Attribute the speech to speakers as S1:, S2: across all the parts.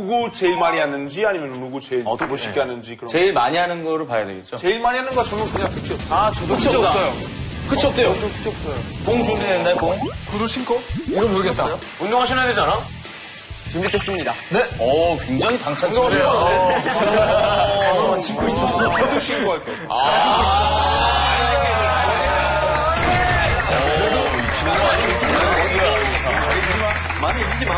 S1: 누구 제일 많이 하는지 아니면 누구 제일 멋있게 하는지 그런
S2: 제일 많이 하는 거를 봐야 되겠죠.
S1: 제일 많이 하는 거 저는 그냥 끝이 없어요.
S2: 아, 저도 끝이 없어요. 끝이 없대요.
S1: 저 끝이 없어요.
S2: 봉 준비됐나요, 봉?
S1: 구두 신고?
S3: 이거 모르겠다.
S2: 운동하셔야 되잖아.
S3: 준비됐습니다.
S2: 네. 오, 굉장히 당찬 친구예요.
S1: 신고 있었어. 구두 신고 할 거예요.
S2: 많이 이기지 마.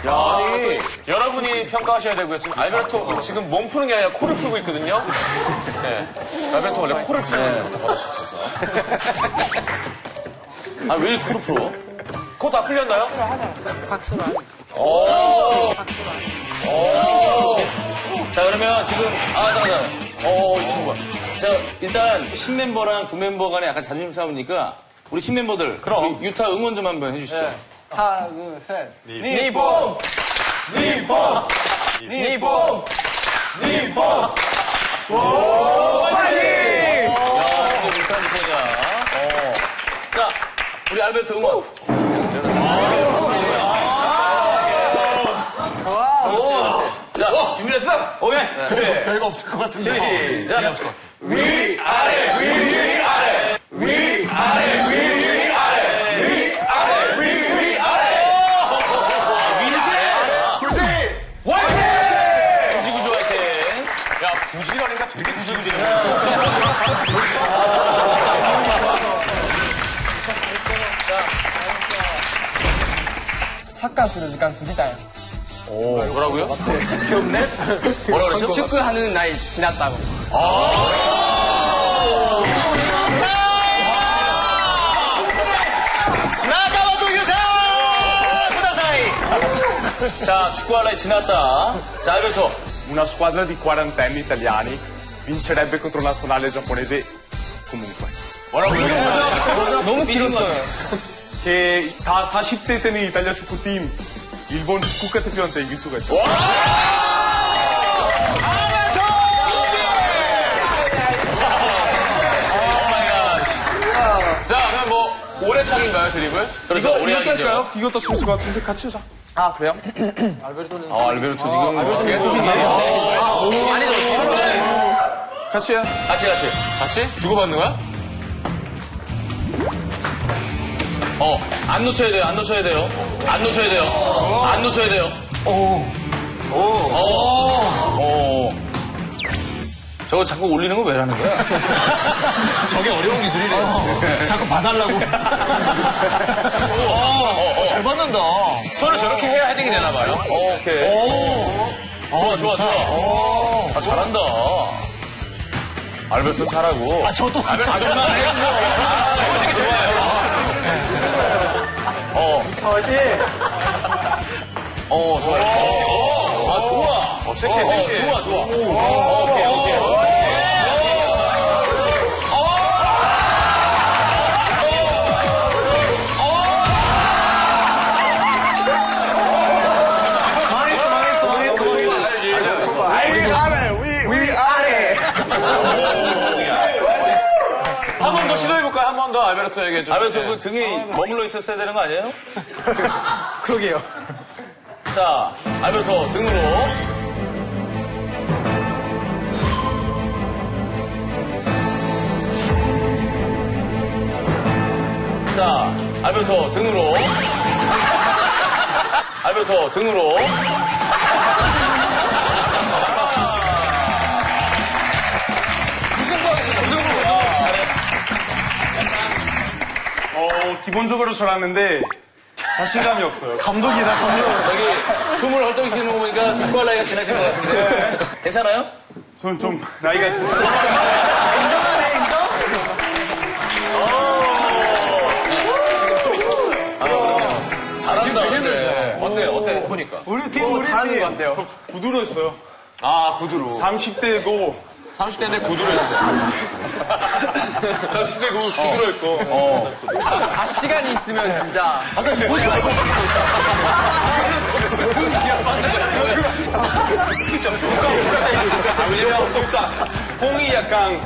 S3: 아니, 여러분이 평가하셔야 되고요. 지금 알베르토 지금 몸 푸는 게 아니라 코를 풀고 있거든요. 네. 알베르토 원래 코를 푸는 것도 받으셨어서.
S2: 아, 왜 이렇게 코를 풀어?
S3: 코 다 풀렸나요?
S4: 박수로 하죠.
S2: 자, 그러면 지금, 잠깐. 이 친구가. 자, 일단, 신멤버랑 구멤버 간에 약간 자존심 싸움이니까, 우리 신멤버들. 그럼. 유타 응원 좀 한번 해주시죠.
S4: 하나, 둘, 셋.
S3: 니봄! 니봄! 니봄! 니봄!
S2: 야, 이제 유타 유타가. 자, 우리 알베르토 응원. 자, 준비됐어? 오케이. 그래.
S1: 별거 없을 것 같은데.
S2: 시작.
S3: 위아래! 위아래! 위아래! 위아래! 위아래!
S2: 구지구지 화이팅.
S3: 야, 부지런이니까 되게 부지런해.
S4: 사카する時間過ぎたよ.
S3: 뭐라고요?
S4: 귀엽네?
S2: 뭐라 그러죠?
S4: 축구하는 나이 지났다고.
S2: 자, 축구할 나이 지났다. 자, 알베르토.
S1: Una squadra di quarantenni italiani vincerebbe contro la nazionale giapponese comunque.
S2: 뭐라고요?
S4: 너무 길었어요.
S1: Che 다 40대 때는 이탈리아 축구팀 일본 국가대표한테 이길 수가 있다.
S3: 자, 그럼 뭐, 올해 차기인가요, 드립을?
S2: 그렇죠. 올해
S1: 이것도
S2: 하기죠.
S1: 할까요? 이것도 쓸 것 같은데 같이 하자.
S4: 아, 그래요?
S2: 알베르토 지금.
S4: 많이 넣었어.
S1: 같이 해.
S2: 같이.
S3: 같이? 주고받는 거야?
S2: 안 놓쳐야 돼요. 안 놓쳐야 돼요. 안 놓쳐야 돼요. 안 놓쳐야 돼요. 저거 자꾸 올리는 거 왜 하는 거야?
S3: 저게 어려운 기술이래요.
S2: 자꾸 봐달라고.
S4: 잘 받는다.
S3: 손을 저렇게 해야 헤딩이 되나 봐요.
S2: 오케이. 좋아. 아, 잘한다. 알베르토 잘하고.
S4: 저도.
S2: 알베르토 정말 해. 되게 좋아요. 좋아. 좋아.
S3: 섹시해.
S2: 좋아. 오케이.
S3: 한 번 더 시도해볼까요? 한 번 더 알베르토에게 좀.
S2: 알베르토 그 등이 머물러 있었어야 되는 거 아니에요?
S4: 그러게요.
S2: 자, 알베르토 등으로. 자, 알베르토 등으로. 알베르토 등으로.
S1: 기본적으로 잘하는데 자신감이 없어요.
S4: 감독이다, 감독.
S2: 저기 숨을 헐떡이 쉬는 거 보니까 축구할 나이가 지나신 것 같은데. 괜찮아요?
S1: 저는 좀 나이가 있어요.
S2: 잘한다. 근데.
S3: 어때, 해보니까.
S4: 우리 팀 잘하는 것 같아요.
S1: 구두로 했어요.
S3: 아, 구두로.
S1: 30대고
S3: 30대인데 구두로 했어요.
S1: 30대고 구두로 했고.
S4: 아, 시간이 있으면 진짜.
S2: 보지 말고. 지압 받는 거야.
S1: 왜냐면 그러니까 공이 약간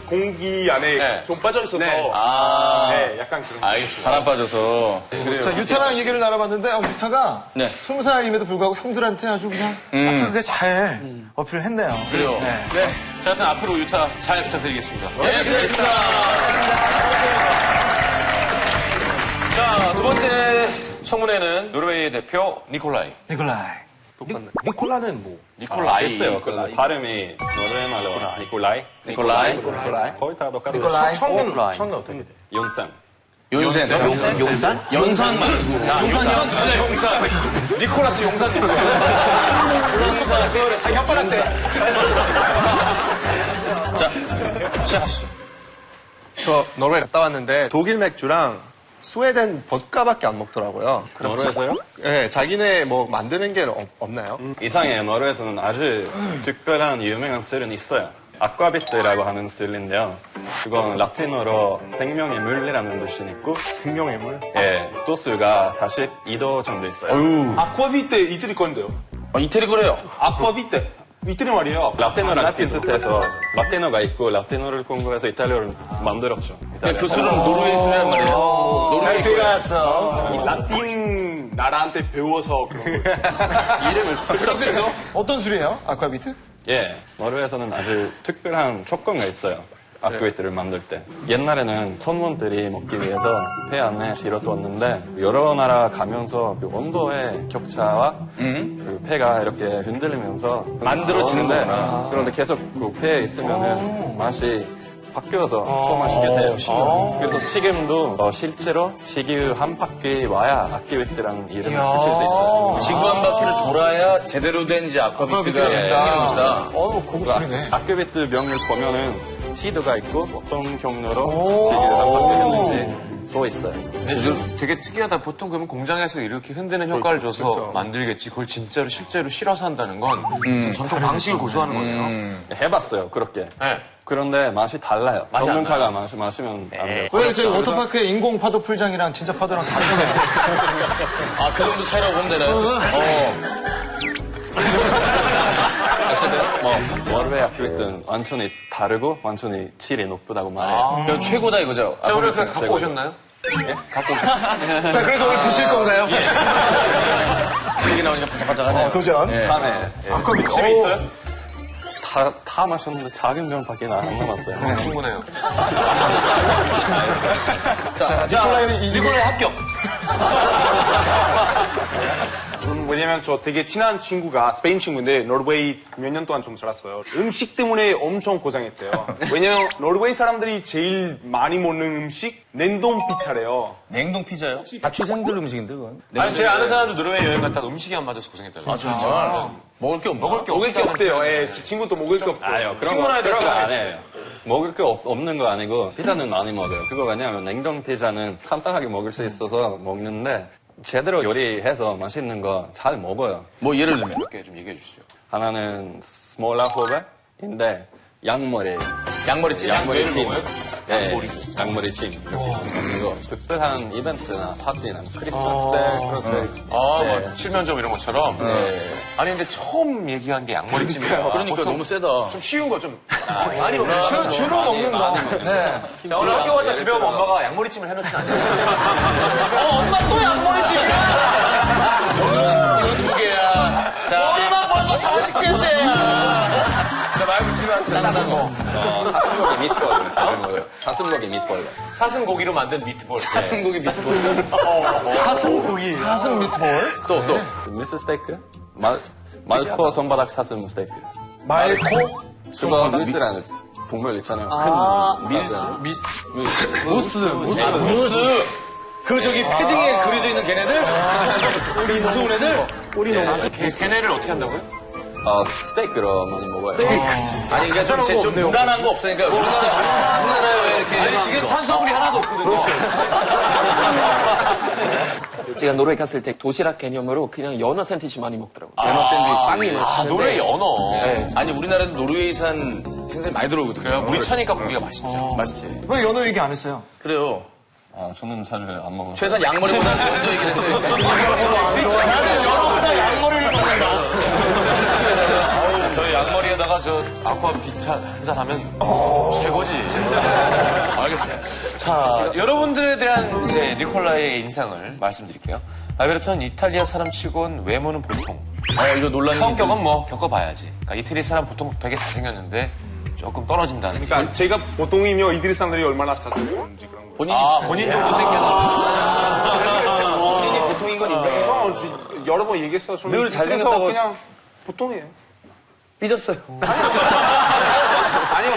S1: 공기 안에
S3: 네.
S1: 좀 빠져 있어서
S3: 네.
S1: 네, 약간 그런 거.
S3: 알겠습니다.
S2: 바람 빠져서.
S5: 자, 유타랑 얘기를 나눠봤는데, 유타가
S2: 네.
S5: 20살임에도 불구하고 형들한테 아주 그냥 싹싹하게 잘 어필을 했네요.
S2: 그래요.
S5: 네.
S3: 네. 자, 하여튼 앞으로 유타 잘 부탁드리겠습니다.
S2: 네, 기다리겠습니다.
S3: 자, 두 번째 청문회는 노르웨이 대표 니콜라이.
S5: 니콜라이.
S1: 니콜라는 뭐?
S3: 니콜라이.
S6: 비슷해요. 그 발음이 노르웨이 말로 니콜라이.
S2: 니콜라이.
S6: 거의 다 똑같아요.
S5: 니콜라이.
S1: 처음은 어떻게 돼?
S6: 연산.
S2: 용산. 용산? 용산 말고.
S3: 용산. 용산. 니콜라스 용산. 용산. 혓바닥 대.
S2: 자, 시작하시죠.
S7: 저 노르웨이 갔다 왔는데 독일 맥주랑 스웨덴 버드카밖에 안 먹더라고요.
S6: 노르웨이에서요?
S7: 네, 자기네 뭐 만드는 게 없나요?
S6: 이상해요. 노르웨이에서는 아주 특별한 유명한 술은 있어요. 아쿠아비트라고 하는 술인데요. 그건 라틴어로 생명의 물이라는 뜻이 있고,
S7: 생명의 물?
S6: 예, 도수가 42도 정도 있어요.
S1: 아쿠아비트 이태리 건데요.
S2: 이태리 거래요.
S1: 아쿠아비트 이태리 말이에요.
S6: 라틴어랑 비슷해서 라틴어가 있고 라틴어를 공부해서 이탈리아를 만들었죠.
S2: 그 술은 노르웨이 술이란 말이에요. 노르웨이 거예요.
S5: 들어갔어.
S1: 이 라틴 나라한테 배워서 그런 거예요.
S6: 이름을 썼죠?
S5: 어떤 술이에요? 아쿠아비트?
S6: 예, 노르웨이에서는 아주 특별한 조건가 있어요. 아쿠아비트를 만들 때. 옛날에는 선원들이 먹기 위해서 회 안에 실어두었는데 여러 나라 가면서 그 온도의 격차와 그 회가 이렇게 흔들리면서
S2: 만들어지는
S6: 나오는데
S2: 거구나.
S6: 그런데 계속 그 회에 있으면은 맛이 바뀌어서 처음 마시게 돼요. 그래서 지금도 실제로 지구 한 바퀴 와야 아쿠아비트라는 이름을 붙일 수 있어요.
S2: 지구 한 바퀴를 돌아야 제대로 된 이제 아쿠아비트가 생기는 것이다.
S5: 고급 술이네.
S6: 아쿠아비트 병을 보면은 시드가 있고 어떤 경로로 시드가 바뀌었는지 써 있어요.
S3: 되게 특이하다. 보통 그러면 공장에서 이렇게 흔드는 효과를 줘서 만들겠지. 그걸 진짜로 실제로 실어서 한다는 건 좀 전통 방식을 고수하는 거네요.
S6: 해봤어요, 그렇게.
S3: 네.
S6: 그런데 맛이 달라요.
S3: 맛이 안
S6: 전문가가 마시면 안 돼요.
S5: 왜 저희 워터파크의 인공 파도 풀장이랑 진짜 파도랑 다르잖아요.
S2: 아, 그 정도 차이라고 보면 되나요?
S6: 노르웨이 아쿠아비트는 완전히 다르고 완전히 질이 높다고 말해요.
S2: 이건 최고다 이거죠.
S3: 자, 오늘 그래서 갖고 오셨나요?
S5: 자, 그래서 오늘 드실 건가요?
S2: 얘기 나오니까 반짝반짝하네요.
S5: 도전.
S6: 다음에
S5: 아쿠아비트.
S3: 집에 있어요?
S6: 다 마셨는데 작은 병밖에 안 남았어요.
S3: 충분해요.
S5: 자, 니콜라이는
S3: 니콜라이 합격.
S1: 저는 왜냐면 저 되게 친한 친구가 스페인 친구인데 노르웨이 몇 년 동안 좀 살았어요. 음식 때문에 엄청 고생했대요. 왜냐면 노르웨이 사람들이 제일 많이 먹는 음식 냉동 피자래요.
S2: 냉동 피자요? 자취생들 음식인데 그건.
S3: 아니, 제 아는 사람도 노르웨이 여행 갔다가 음식이 안 맞아서 고생했다고.
S2: 아, 진짜. 먹을 게 없나?
S1: 먹을 게 없대요. 예, 제 친구도 먹을 게 없대요.
S6: 아니요, 그런
S3: 친구나
S6: 거
S3: 해도
S6: 안 해요. 먹을 게 없는 거 아니고 피자는 많이 먹어요. 그거 왜냐면 냉동 피자는 간단하게 먹을 수 있어서 먹는데 제대로 요리해서 맛있는 거 잘 먹어요.
S2: 뭐 예를 들면.
S3: 몇 개 좀 얘기해 주시죠.
S6: 하나는 스몰라호베인데 양머리.
S2: 양머리찜?
S6: 양머리찜. 예, 양머리찜. 이렇게 먹는 거. 특별한 이벤트나 파티나 크리스마스 때 그렇게.
S3: 아,
S6: 네.
S3: 뭐 칠면조 이런 것처럼. 아니, 근데 처음 얘기한 게 양머리찜이에요.
S2: 그러니까 너무 세다.
S3: 좀 쉬운 거 좀. 많이 먹는
S5: 주로 먹는 거. 네.
S3: 자, 오늘 학교 갔다 집에 오면 엄마가 양머리찜을 해놓진 않아요.
S2: 엄마 또 양머리찜이야! 이거 두 개야. 자. 머리만 벌써 40개째야.
S3: 자, 말고 집에 왔을 때 따뜻한 거.
S6: 사슴고기 밑볼 잘 먹어요. 사슴고기 밑볼.
S3: 사슴 고기로 만든 미트볼.
S2: 사슴고기 밑볼.
S5: 사슴 미트볼.
S2: 또.
S6: 미스 스테이크? 말코 손바닥 사슴 스테이크.
S5: 말코.
S6: 그거 미스라는 동물 있잖아요. 큰 사슴.
S2: 무스. 그 저기 패딩에 그려져 있는 걔네들? 우리 무서운 애들?
S3: 걔네를 어떻게 한다고요?
S6: 스테이크로 많이 먹어요.
S2: 아니, 그러니까 좀 무난한 거 없으니까 우리나라에 왜 이렇게.
S3: 아니, 지금 탄수화물이 하나도 없거든요.
S8: 제가 노르웨이 갔을 때 도시락 개념으로 그냥 연어 샌드위치 많이 먹더라고요.
S2: 연어 샌드위치.
S8: 빵이 맛있는데.
S3: 노르웨이 연어.
S8: 네.
S2: 아니, 우리나라도 노르웨이산 생선이 많이 들어오거든요.
S3: 그래요? 우리 차니까 고기가 맛있죠.
S2: 맛있지.
S5: 왜 연어 얘기 안 했어요?
S2: 그래요.
S6: 저는 잘 안 먹어요.
S2: 최소한 양머리보다 먼저 얘기를 했어요. 나는 연어보다 양머리를 먹는다.
S3: 저 아쿠아 비차 한잔 하면 최고지. 알겠습니다. 자, 여러분들에 대한 이제 니콜라의 인상을 말씀드릴게요. 알베르토는 이탈리아 사람 치곤 외모는 보통.
S2: 이거 논란이.
S3: 성격은 뭐 겪어봐야지. 그러니까 이태리 사람 보통 되게 잘생겼는데 조금 떨어진다는.
S1: 그러니까 제가 보통이며 이들이 사람들이 얼마나 잘생겼는지 그런 거.
S3: 본인 정도 생겨나.
S2: 본인이 보통인 건 인정해요.
S1: 여러 번 얘기했어요. 저는
S2: 늘
S1: 그래서
S2: 잘생겼다고.
S1: 그냥 보통이에요.
S2: 삐졌어요.
S1: 아니요.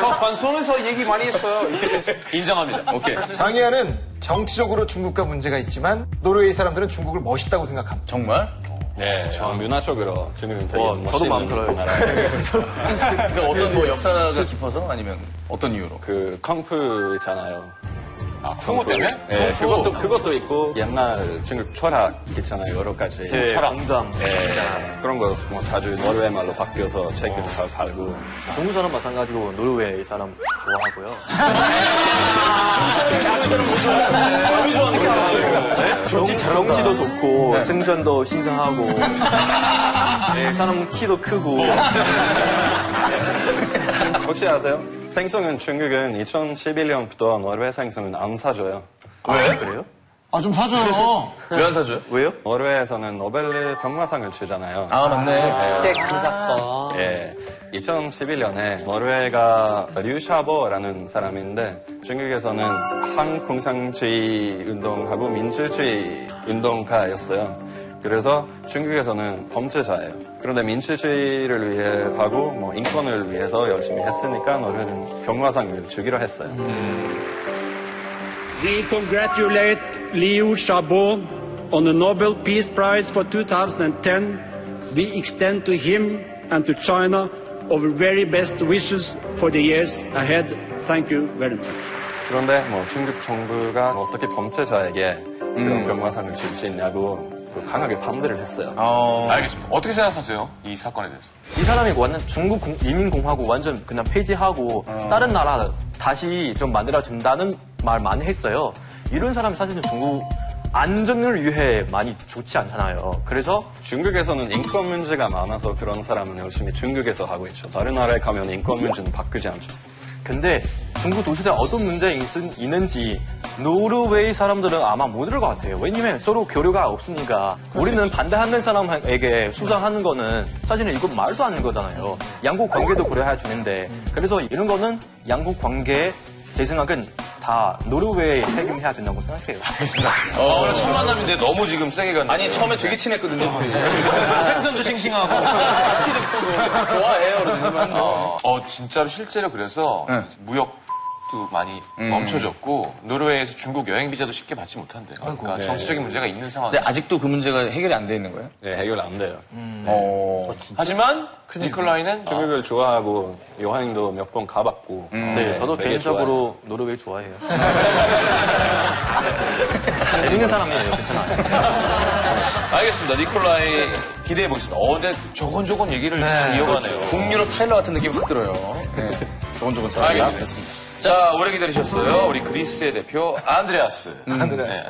S1: 저 방송에서 얘기 많이 했어요.
S3: 인정합니다. 오케이.
S5: 장희아는 정치적으로 중국과 문제가 있지만 노르웨이 사람들은 중국을 멋있다고 생각합니다.
S2: 정말?
S6: 네, 문화적으로 중국은 되게
S7: 저도 마음 들어요.
S2: 그러니까 어떤 뭐 역사가 깊어서 아니면 어떤 이유로?
S6: 그 康푸 있잖아요.
S3: 풍어 때문에?
S6: 네, 그것도 있고 옛날 중국 철학 있잖아요. 여러 가지
S3: 철학.
S6: 네, 그런 거 뭐 자주 노르웨이 말로 바뀌어서 책을 다 팔고.
S7: 중국 사람 마찬가지고 노르웨이 사람 좋아하고요. 경치도 좋고 생선도 신선하고 사람 키도 크고.
S6: 혹시 아세요? 생선은 중국은 2011년부터 노르웨이 생선은 안 사줘요.
S2: 왜?
S7: 그래요?
S5: 아, 좀 사줘요.
S2: 왜 안 사줘요?
S6: 왜요? 노르웨이에서는 노벨 평화상을 주잖아요.
S2: 아, 맞네.
S7: 그때 그 사건.
S6: 예, 2011년에 노르웨이가 류샤보라는 사람인데 중국에서는 한공산주의 운동하고 민주주의 운동가였어요. 그래서 중국에서는 범죄자예요. 그런데 민주주의를 위해 하고 뭐 인권을 위해서 열심히 했으니까 노르웨이는 평화상을 주기로 했어요.
S9: We congratulate Liu Xiaobo on the Nobel Peace Prize for 2010. We extend to him and to China our very best wishes for the years ahead. Thank you very much.
S6: 그런데 뭐 중국 정부가 어떻게 범죄자에게 그런 평화상을 줄 수 있냐고 강하게 반대를 했어요.
S3: 알겠습니다. 어떻게 생각하세요? 이 사건에 대해서.
S7: 이 사람이 완전 중국 인민공화국 완전 그냥 폐지하고 다른 나라 다시 좀 만들어준다는 말 많이 했어요. 이런 사람이 사실은 중국 안전을 위해 많이 좋지 않잖아요. 그래서
S6: 중국에서는 인권 문제가 많아서 그런 사람은 열심히 중국에서 하고 있죠. 다른 나라에 가면 인권 문제는 바꾸지 않죠.
S7: 근데 중국 도시에 어떤 문제가 있는지 노르웨이 사람들은 아마 모를 것 같아요. 왜냐면 서로 교류가 없으니까 우리는 반대하는 사람에게 수상하는 거는 사실은 이거 말도 안 되는 거잖아요. 양국 관계도 고려해야 되는데 그래서 이런 거는 양국 관계 제 생각은 다 노르웨이 책임해야 된다고 생각해요.
S3: 알겠습니다. 오늘 첫 만남인데 너무 지금 세게 갔네.
S2: 아니, 처음에 되게 친했거든요.
S3: 생선도 싱싱하고.
S2: 키도 크고. 좋아해요, 그러면.
S3: 진짜로 실제로 그래서 무역도 많이 멈춰졌고 노르웨이에서 중국 여행 비자도 쉽게 받지 못한대요. 그러니까 정치적인 문제가 있는 상황에.
S2: 근데 아직도 그 문제가 해결이 안 돼 있는 거예요?
S6: 네, 해결 안 돼요.
S3: 하지만 니콜라이는
S6: 중국을 좋아하고 여행도 몇 번 가봤고.
S7: 네, 저도
S6: 되게
S7: 개인적으로 노르웨이 좋아해요. 재밌는 사람이에요, 괜찮아요.
S3: 알겠습니다. 니콜라이 기대해 보겠습니다. 근데 조곤조곤 얘기를 잘 이어가네요.
S2: 북유럽 타일러 같은 느낌이 확 들어요. 네. 조곤조곤 잘
S3: 알겠습니다. 자, 오래 기다리셨어요. 우리 그리스의 대표 안드레아스. 안드레아스.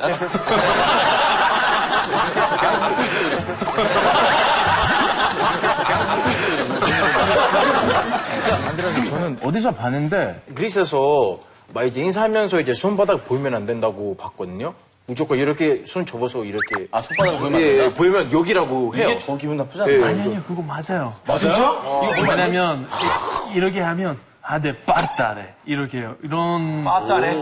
S10: 저는 어디서 봤는데 그리스에서 막 이제 인사하면서 이제 손바닥 보이면 안 된다고 봤거든요. 무조건 이렇게 손 접어서 이렇게
S2: 손바닥을 보이면 안
S10: 예,
S2: 된다?
S10: 보이면 여기라고 해요.
S2: 이게 더 기분 나쁘지 않나요?
S10: 아니
S4: 그거 맞아요.
S10: 맞아요?
S4: 이거 왜냐면 이렇게 하면 파르타레 이렇게 해요. 이런
S10: 빠따레?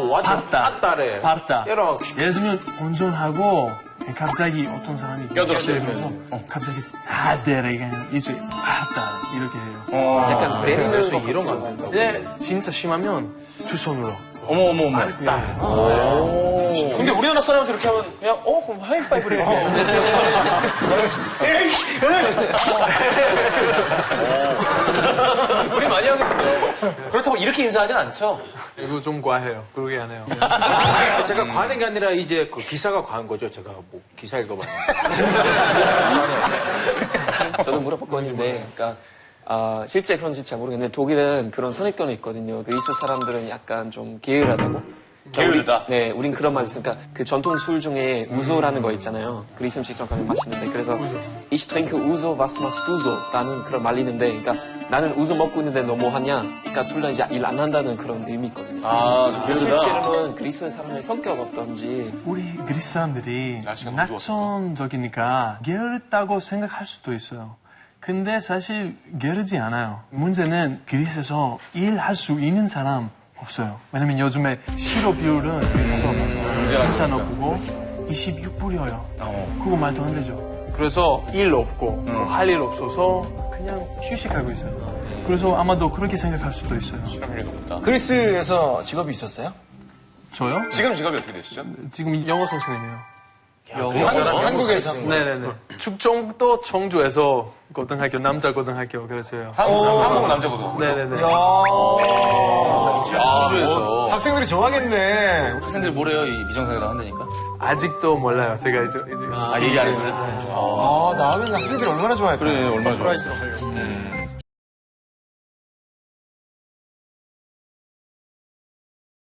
S4: 빠따레. 파르타.
S10: 이런.
S4: 예를 들면 운전하고 갑자기 어떤 사람이 껴들면서 갑자기 아데레가 이제 파르타레 이렇게 해요.
S8: 약간 내리면서
S10: 그래서 이런 거 안 된다고.
S4: 근데 진짜 심하면 두 손으로.
S2: 어머.
S3: 근데 우리나라 사람한테 이렇게 하면 그냥 그럼 하이파이브를 이렇게 해요. 우리 많이 하거든요. 그렇다고 이렇게 인사하진 않죠?
S4: 이거 좀 과해요. 그러게 하네요.
S10: 제가 과는 게 아니라 이제 그 기사가 과한 거죠. 제가 뭐 기사 읽어봤는데.
S8: 저도 물어볼 건데, 그러니까 실제 그런지 잘 모르겠는데 독일은 그런 선입견이 있거든요. 그리스 사람들은 약간 좀 게으르다고.
S3: 게으르다.
S8: 네, 우린 그런 말 있으니까 그 전통 술 중에 우소라는 거 있잖아요. 그리스 음식 정하면 맛있는데 그래서 Ich trinke Uso, was machst du so? 라는 그런 말이 있는데 그러니까 나는 우소 먹고 있는데 너 뭐 하냐? 그러니까 둘 다 이제 일 안 한다는 그런 의미 있거든요.
S2: 아, 게으르다.
S8: 실제로는 그리스 사람의 성격 어떤지
S4: 우리 그리스 사람들이
S3: 날씨가 너무 좋았어.
S4: 낙천적이니까 게으르다고 생각할 수도 있어요. 근데 사실 게으르지 않아요. 문제는 그리스에서 일할 수 있는 사람 없어요. 왜냐면 요즘에 실업률은 그래서 진짜 높고 26불이에요. 그거 말도 안 되죠. 그래서 일 없고 할 일 없어서 그냥 휴식하고 있어요. 그래서 아마도 그렇게 생각할 수도 있어요.
S5: 그리스에서 직업이 있었어요?
S4: 저요?
S3: 지금 직업이 어떻게 되시죠?
S4: 지금 영어 선생님이에요.
S5: 한국에서?
S4: 네네네. 충청도 청주에서 고등학교, 남자 고등학교 그랬어요.
S3: 한국 남자거든.
S4: 네네네.
S2: 청주에서
S5: 학생들이 좋아하겠네.
S2: 학생들이 뭐래요? 이 미정상이라고 한다니까?
S4: 아직도 몰라요. 제가 이제
S2: 얘기 안 했어요?
S5: 아, 나오면 학생들이 얼마나 좋아할까?
S2: 그래, 얼마나 좋아했어.